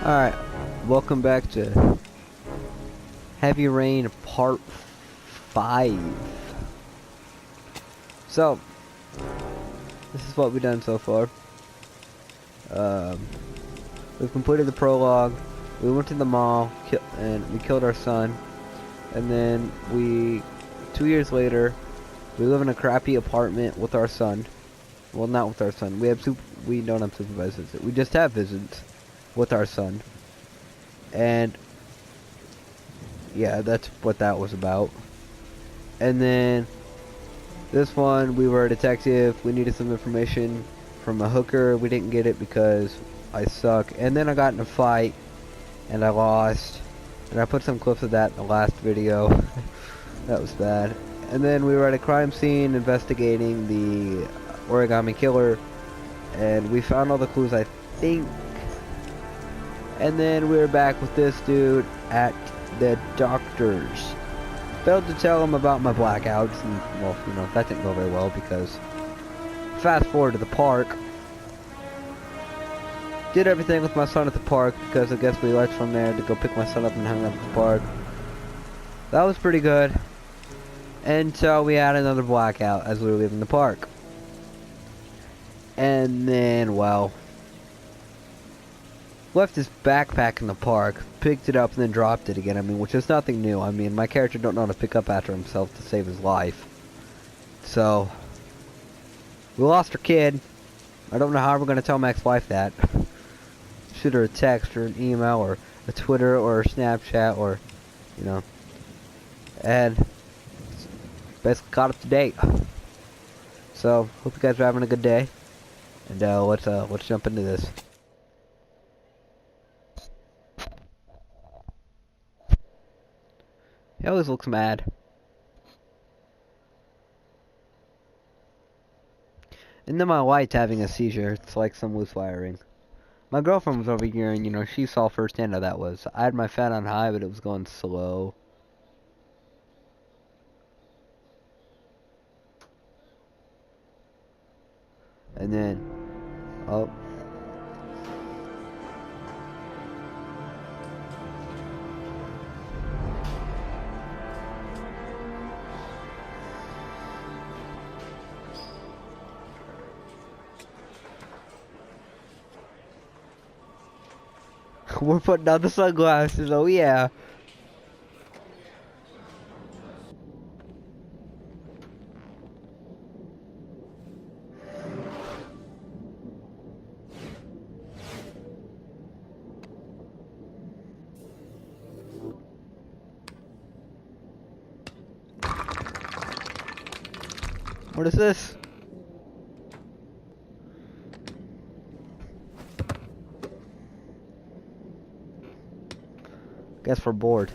Alright, welcome back to Heavy Rain Part 5. So, this is what we've done so far. We've completed the prologue, we went to the mall, and we killed our son. And then 2 years later, we live in a crappy apartment with our son. Well, not with our son, we don't have supervised visits, we just have visits with our son. And yeah, that's what that was about. And then this one, we were a detective. We needed some information from a hooker. We didn't get it because I suck. And then I got in a fight and I lost. And I put some clips of that in the last video. That was bad. And then we were at a crime scene investigating the origami killer, and we found all the clues, I think. And then we were back with this dude at the doctor's. Failed to tell him about my blackouts, and well, you know, that didn't go very well because fast forward to the park. Did everything with my son at the park because I guess we left from there to go pick my son up and hang out at the park. That was pretty good. Until we had another blackout as we were leaving the park. And then, well, left his backpack in the park, picked it up, and then dropped it again. I mean, which is nothing new. I mean, my character don't know how to pick up after himself to save his life. So, we lost our kid. I don't know how we're going to tell my ex-wife that. Shoot her a text or an email or a Twitter or a Snapchat or, you know. And basically caught up to date. So, hope you guys are having a good day. And let's jump into this. He always looks mad. And then my wife's having a seizure. It's like some loose wiring. My girlfriend was over here and, you know, she saw firsthand how that was. I had my fan on high, but it was going slow. And then, oh. We're putting on the sunglasses, oh yeah. What is this? Guess we're bored.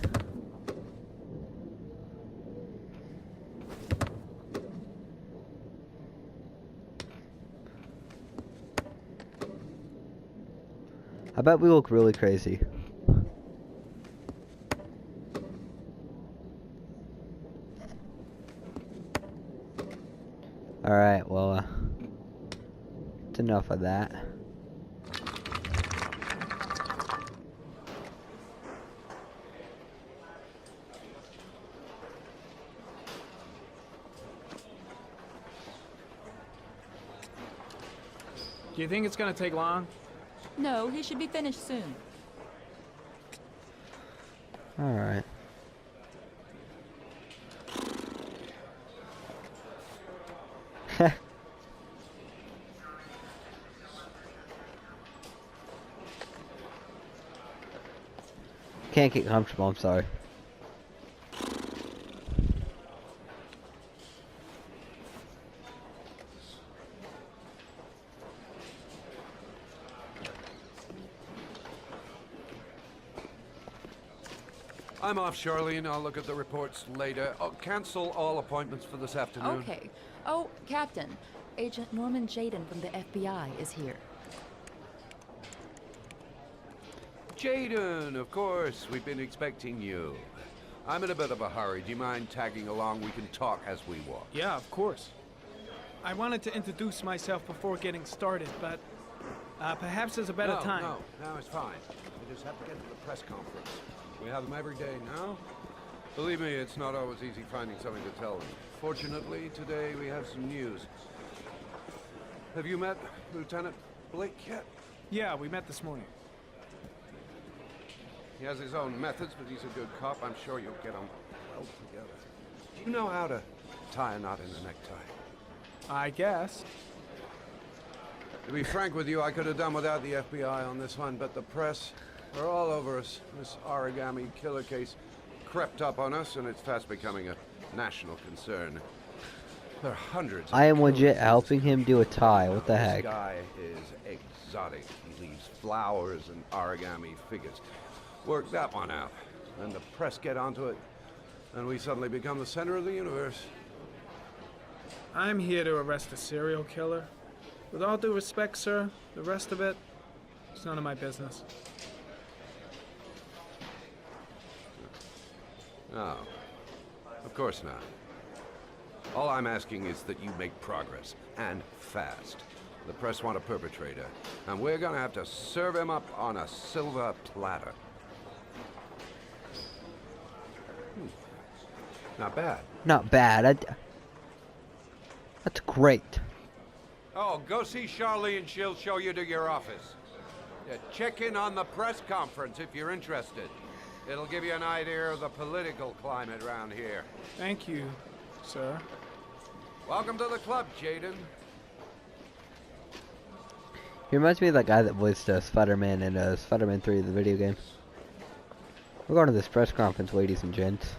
I bet we look really crazy. Alright, well, it's enough of that. Do you think it's gonna take long? No, he should be finished soon. Alright. Can't get comfortable, I'm sorry. I'm off, Charlene. I'll look at the reports later. I'll cancel all appointments for this afternoon. Okay. Oh, Captain. Agent Norman Jaden from the FBI is here. Jaden, of course. We've been expecting you. I'm in a bit of a hurry. Do you mind tagging along? We can talk as we walk. Yeah, of course. I wanted to introduce myself before getting started, but Perhaps there's a better time. No, it's fine. We just have to get to the press conference. We have them every day now. Believe me, it's not always easy finding something to tell them. Fortunately, today we have some news. Have you met Lieutenant Blake yet? Yeah, we met this morning. He has his own methods, but he's a good cop. I'm sure you'll get on well together. Do you know how to tie a knot in a necktie? I guess. To be frank with you, I could have done without the FBI on this one, but the press are all over us. This origami killer case crept up on us, and it's fast becoming a national concern. There are hundreds of I am killers legit in helping this him do a tie. What the This heck? guy is exotic. He leaves flowers and origami figures. Work that one out. Then the press get onto it, and we suddenly become the center of the universe. I'm here to arrest a serial killer. With all due respect, sir, the rest of it, it's none of my business. No, of course not. All I'm asking is that you make progress, and fast. The press want a perpetrator, and we're gonna have to serve him up on a silver platter. Not bad. Not bad. That's great. Oh, go see Charlie and she'll show you to your office. Yeah, check in on the press conference if you're interested. It'll give you an idea of the political climate around here. Thank you, sir. Welcome to the club, Jaden. He reminds me of that guy that voiced Spider-Man in Spider-Man 3, the video game. We're going to this press conference, ladies and gents.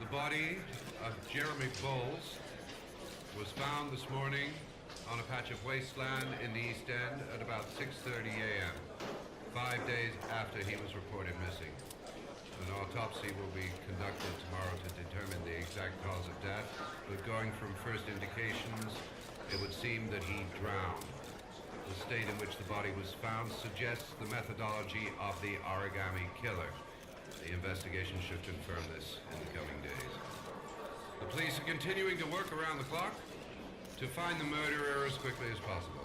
The body of Jeremy Bowles was found this morning on a patch of wasteland in the East End at about 6:30 a.m., 5 days after he was reported missing. An autopsy will be conducted tomorrow to determine the exact cause of death, but going from first indications, it would seem that he drowned. The state in which the body was found suggests the methodology of the origami killer. The investigation should confirm this in the coming days. The police are continuing to work around the clock to find the murderer as quickly as possible.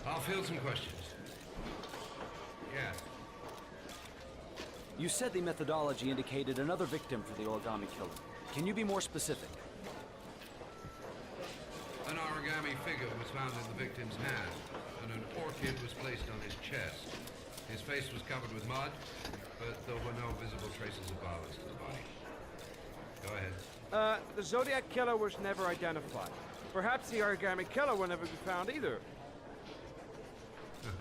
I'll field some questions. Yes. You said the methodology indicated another victim for the origami killer. Can you be more specific? An origami figure was found in the victim's hand, and an orchid was placed on his chest. His face was covered with mud, but there were no visible traces of violence to the body. Go ahead. The Zodiac Killer was never identified. Perhaps the origami killer will never be found either.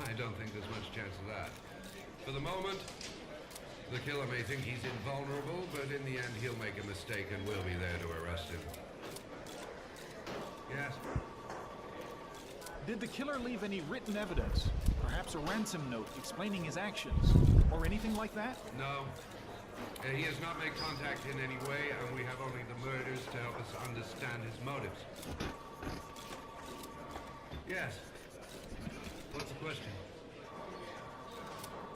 I don't think there's much chance of that. For the moment, the killer may think he's invulnerable, but in the end he'll make a mistake and we'll be there to arrest him. Yes? Did the killer leave any written evidence? Perhaps a ransom note explaining his actions? Or anything like that? No. He has not made contact in any way, and we have only the murders to help us understand his motives. Yes. What's the question?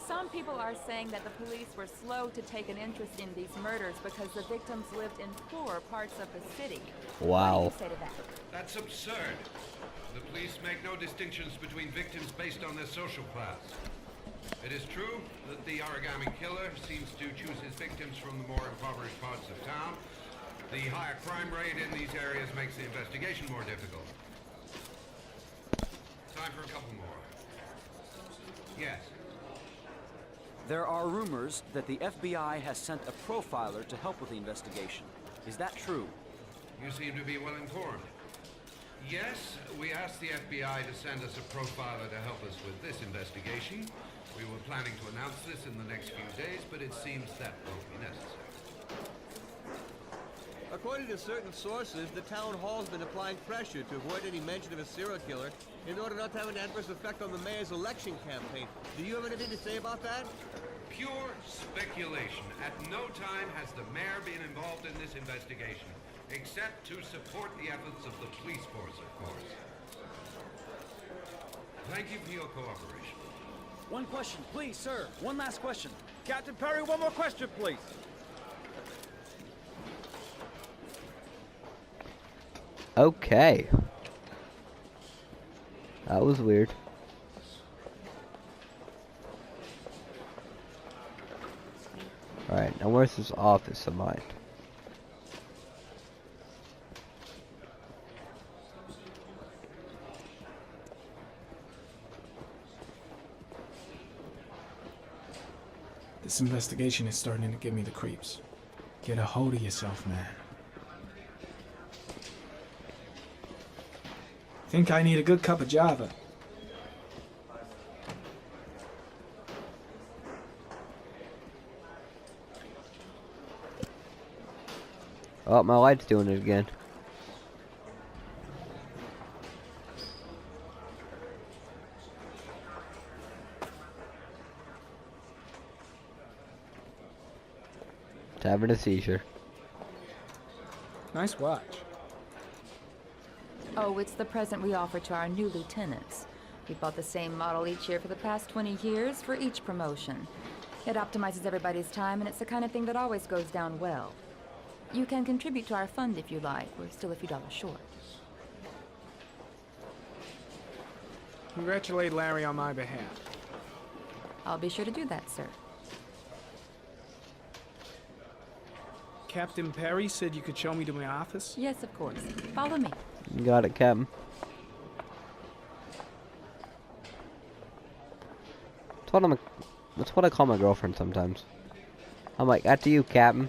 Some people are saying that the police were slow to take an interest in these murders because the victims lived in poor parts of the city. Wow. What do you say to that? That's absurd. The police make no distinctions between victims based on their social class. It is true that the origami killer seems to choose his victims from the more impoverished parts of town. The higher crime rate in these areas makes the investigation more difficult. Time for a couple more. Yes. There are rumors that the FBI has sent a profiler to help with the investigation. Is that true? You seem to be well informed. Yes, we asked the FBI to send us a profiler to help us with this investigation. We were planning to announce this in the next few days, but it seems that won't be necessary. According to certain sources, the town hall's been applying pressure to avoid any mention of a serial killer in order not to have an adverse effect on the mayor's election campaign. Do you have anything to say about that? Pure speculation. At no time has the mayor been involved in this investigation. except to support the efforts of the police force, of course. Thank you for your cooperation. One question, please, sir. One last question. Captain Perry, one more question, please. Okay. That was weird. Alright, now where's this office of mine? This investigation is starting to give me the creeps. Get a hold of yourself, man. Think I need a good cup of Java. Oh, my light's doing it again. It's having a seizure. Nice watch. Oh, it's the present we offer to our new lieutenants. We bought the same model each year for the past 20 years for each promotion. It optimizes everybody's time, and it's the kind of thing that always goes down well. You can contribute to our fund if you like. We're still a few dollars short. Congratulate Larry on my behalf. I'll be sure to do that, sir. Captain Perry said you could show me to my office? Yes, of course. Follow me. You got it, Captain. That's what I call my girlfriend sometimes. I'm like, after you, Captain.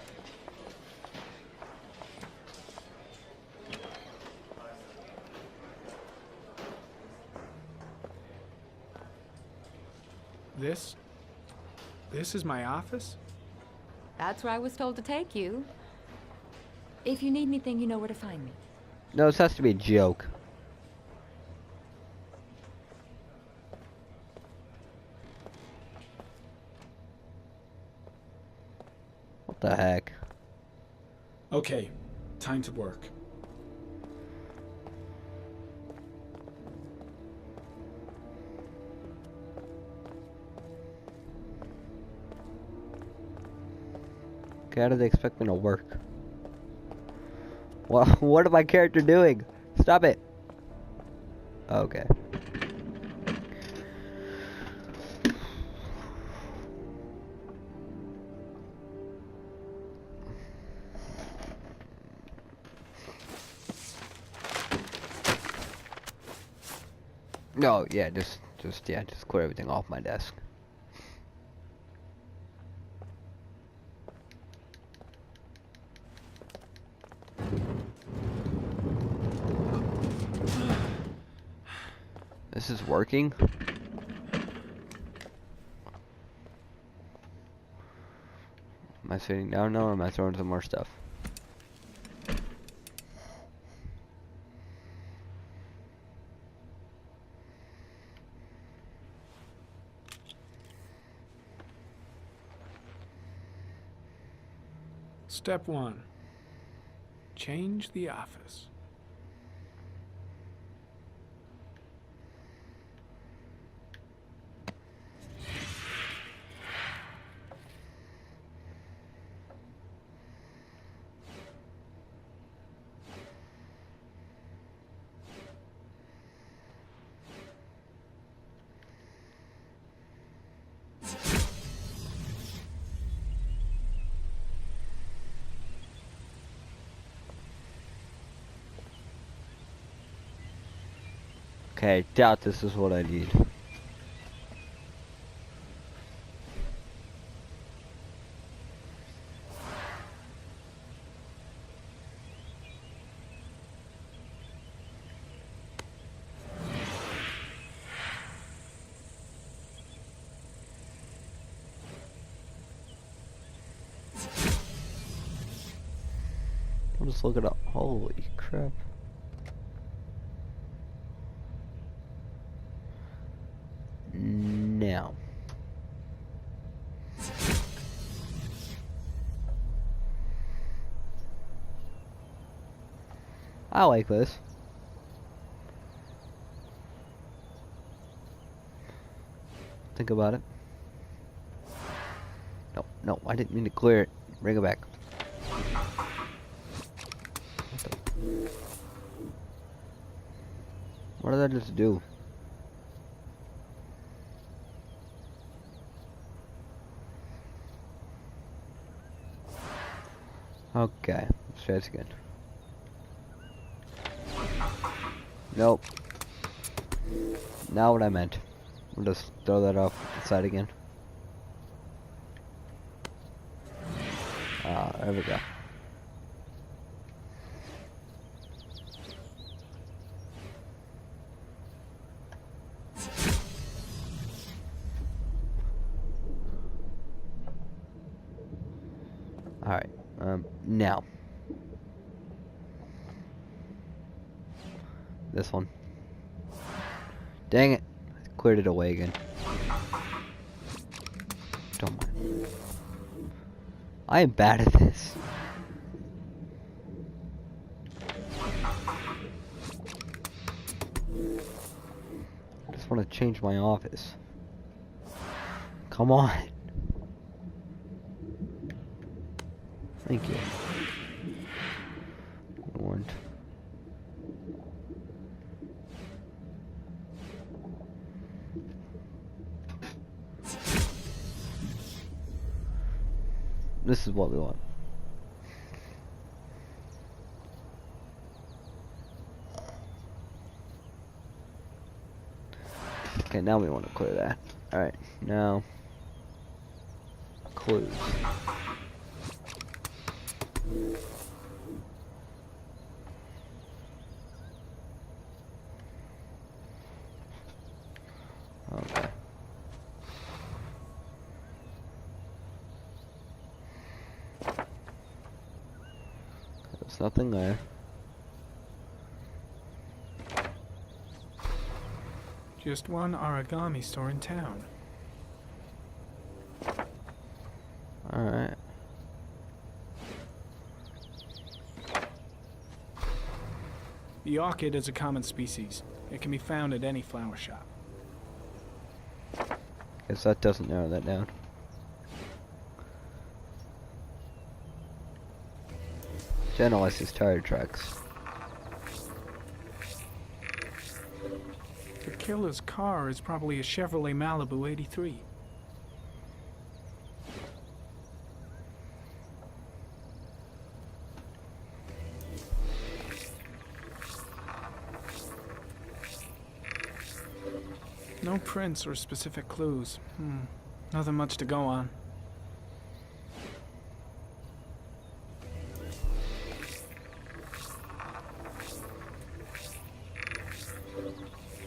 This is my office? That's where I was told to take you. If you need anything, you know where to find me. No, this has to be a joke. What the heck? Okay, time to work. Okay, how do they expect me to work? Well, what is my character doing? Stop it. Okay. No, yeah, just clear everything off my desk. This is working. Am I sitting down now, or am I throwing some more stuff? Step 1. Change the office. Okay, doubt this is what I need. I'm just looking up. Holy crap. Now. I like this. Think about it. No, no, I didn't mean to clear it. Bring it back. What did I just do? Okay, let's try this again. Nope. Not what I meant. We'll just throw that off the side again. There we go. Alright, now. This one. Dang it. Cleared it away again. Don't mind. I am bad at this. I just want to change my office. Come on. Thank you. One. This is what we want. Okay, now we want to clear that. Alright, now clues. Okay. There's nothing there. Just one origami store in town. Alright. The orchid is a common species. It can be found at any flower shop. Guess that doesn't narrow that down. Generalizes tire tracks. The killer's car is probably a Chevrolet Malibu 83. No prints or specific clues. Nothing much to go on.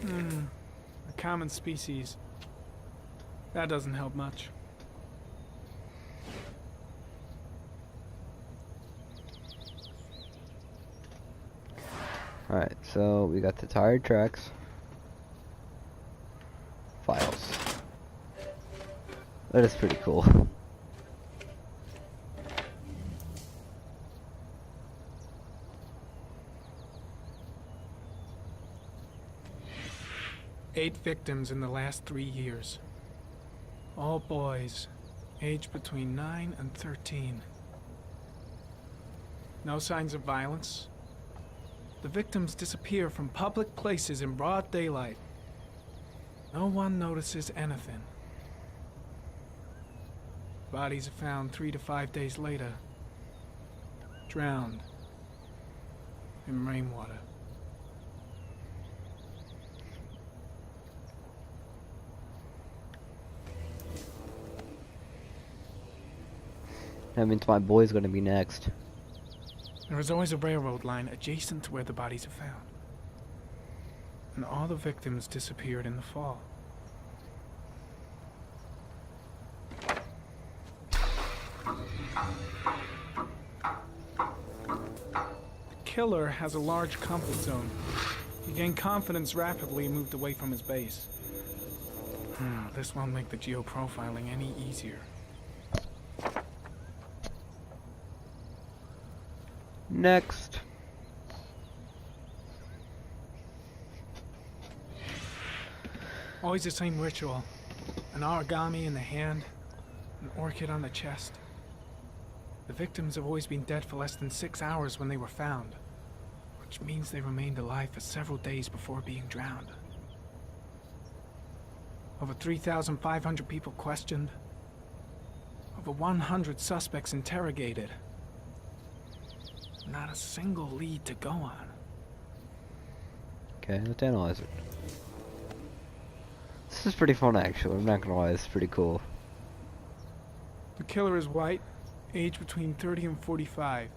A common species. That doesn't help much. Alright, so we got the tire tracks. Files. That is pretty cool. Eight victims in the last 3 years. All boys, aged between 9 and 13. No signs of violence. The victims disappear from public places in broad daylight. No one notices anything. Bodies are found 3 to 5 days later, drowned in rainwater. That means my boy's gonna be next. There is always a railroad line adjacent to where the bodies are found. And all the victims disappeared in the fall. The killer has a large comfort zone. He gained confidence rapidly and moved away from his base. This won't make the geoprofiling any easier. Next. Always the same ritual. An origami in the hand, an orchid on the chest. The victims have always been dead for less than 6 hours when they were found, which means they remained alive for several days before being drowned. Over 3,500 people questioned. Over 100 suspects interrogated. Not a single lead to go on. Okay, let's analyze it. This is pretty fun, actually. I'm not gonna lie, this is pretty cool. The killer is white, aged between 30 and 45.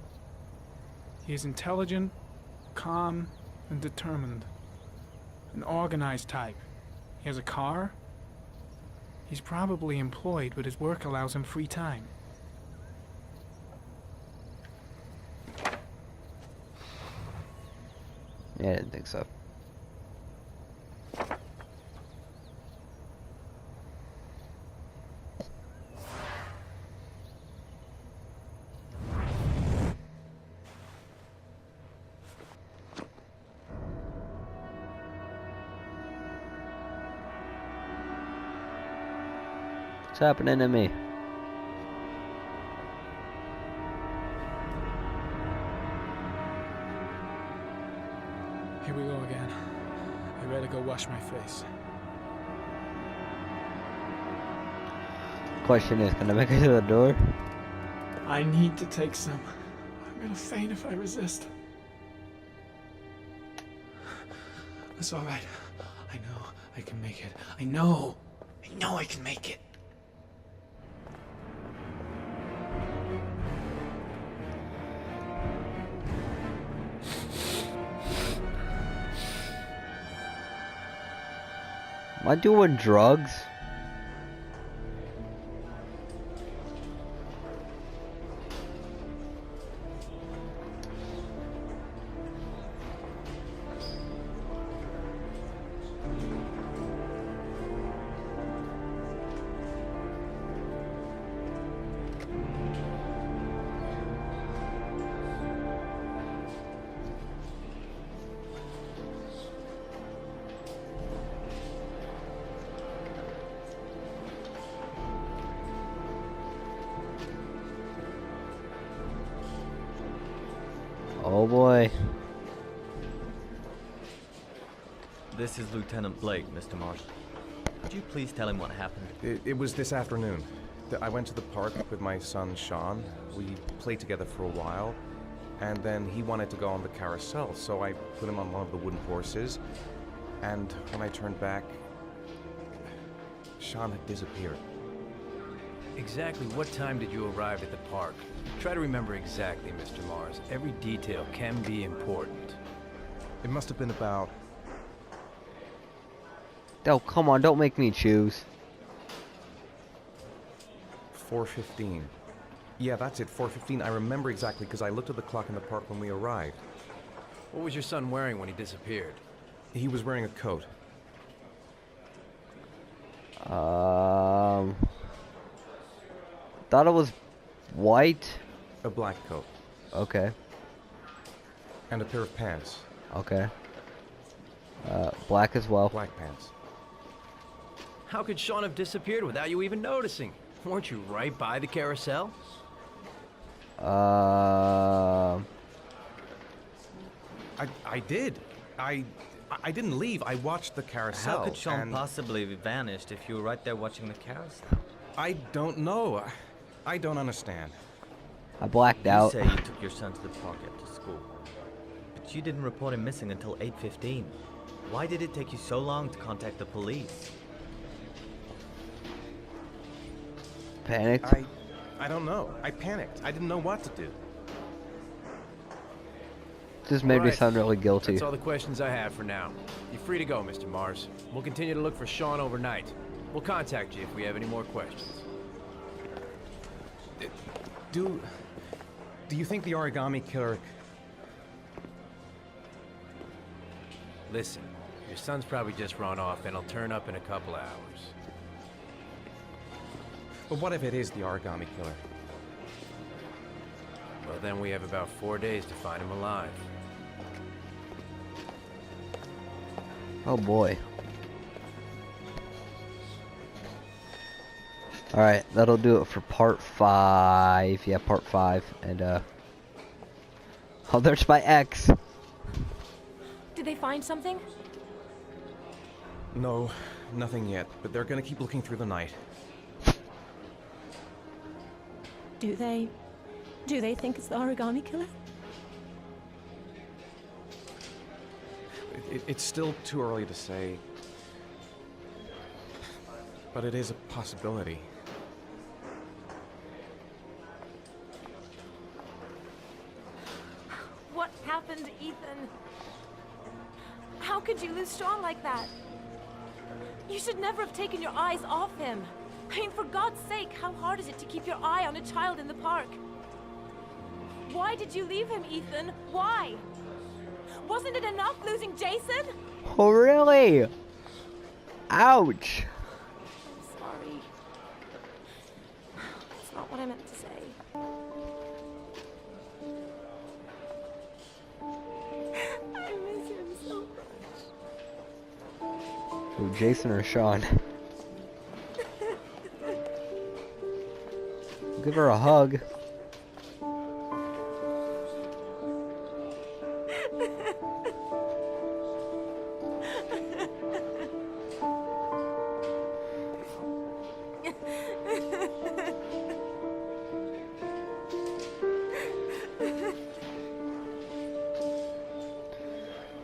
He is intelligent, calm, and determined. An organized type. He has a car. He's probably employed, but his work allows him free time. Yeah, I didn't think so. What's happening to me? Here we go again. I better go wash my face. Question is, can I make it to the door? I need to take some. I'm gonna faint if I resist. That's all right. I know I can make it. I know I can make it. Am I doing drugs? Oh boy. This is Lieutenant Blake, Mr. Mars. Could you please tell him what happened? It was this afternoon. I went to the park with my son, Sean. We played together for a while, and then he wanted to go on the carousel, so I put him on one of the wooden horses, and when I turned back, Sean had disappeared. Exactly what time did you arrive at the park? Try to remember exactly, Mr. Mars. Every detail can be important. It must have been about... Oh, come on, don't make me choose. 4:15. Yeah, that's it, 4:15. I remember exactly because I looked at the clock in the park when we arrived. What was your son wearing when he disappeared? He was wearing a coat. Thought it was white. A black coat. Okay. And a pair of pants. Okay. Black as well. Black pants. How could Sean have disappeared without you even noticing? Weren't you right by the carousel? I did. I didn't leave. I watched the carousel. How could Sean possibly have vanished if you were right there watching the carousel? I don't know. I don't understand. I blacked out. You say you took your son to the park after school, but you didn't report him missing until 8:15. Why did it take you so long to contact the police? Panicked. I don't know. I panicked. I didn't know what to do. This made me Alright. sound really guilty. That's all the questions I have for now. You're free to go, Mr. Mars. We'll continue to look for Sean overnight. We'll contact you if we have any more questions. Do you think the origami killer... Listen, your son's probably just run off and he'll turn up in a couple of hours. But what if it is the origami killer? Well, then we have about 4 days to find him alive. Oh boy. Alright, that'll do it for part 5. Yeah, part 5. And, oh, there's my ex. Did they find something? No, nothing yet, but they're gonna keep looking through the night. Do they think it's the origami killer? It's still too early to say, but it is a possibility. What happened, Ethan? How could you lose Sean like that? You should never have taken your eyes off him. I mean, for God's sake, how hard is it to keep your eye on a child in the park? Why did you leave him, Ethan? Why? Wasn't it enough losing Jason? Oh, really? Ouch. I'm sorry. That's not what I meant to say. I miss him so much. Ooh, Jason or Sean? Give her a hug.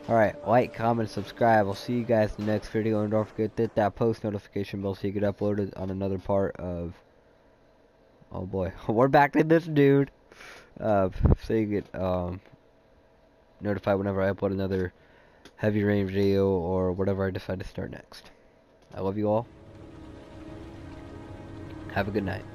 Alright, like, comment, subscribe. I'll see you guys in the next video, and don't forget to hit that post notification bell so you get uploaded on another part of... Oh boy, we're back to this dude. So you get notified whenever I upload another heavy rain video or whatever I decide to start next. I love you all. Have a good night.